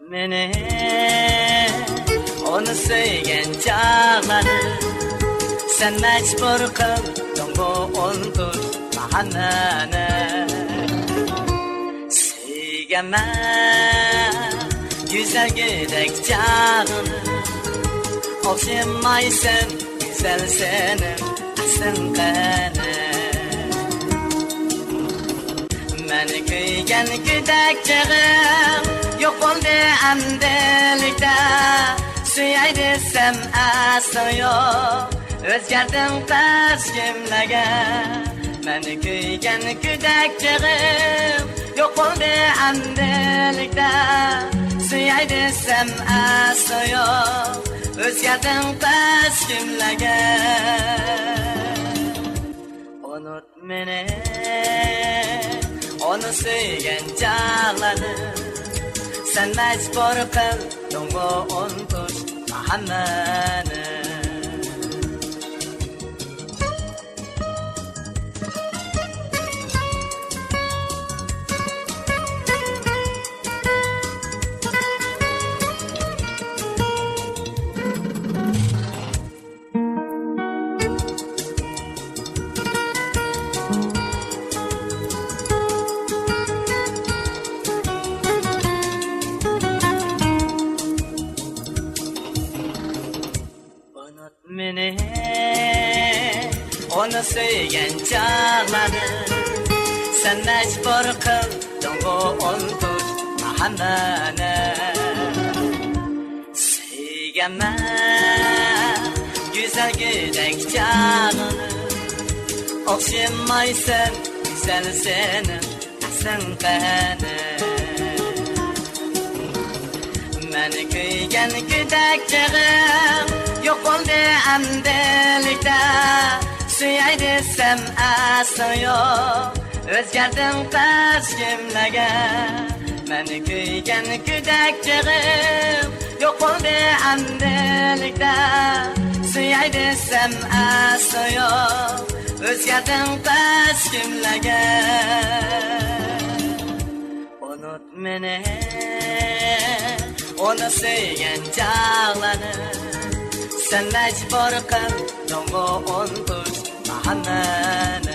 meni onu söygen çağları sen mecbur kıldın bu ondur bahane sevgeme güzel gidek çağını okşamaysın güzel senin asın kanı meni kıygen gidek çağım yok oldu emdelikte suyay desem asın yok özgerdim kaç kimlege meni kıygen gidek çağım yok oldu emdelikte suyay desem asın yok özgerdim kaç kimlege unut meni onu söygen çağları sen mecbur kıldın bu ondur bahaneni meni onu söygen çağları sen mecbur kıldın bu ondur bahane sevgeme güzel gidek çağını okşamaysın güzel senin asın kanı meni kıygen gidek çağım yok oldu emdelikte suyay desem asın yok özgerdim kaç kimlege meni kıygen gidek çağım yok oldu emdelikte suyay desem asın yok özgerdim kaç kimlege unut meni onu söygen çağları sen mecbur kıldın bu ondur bahaneni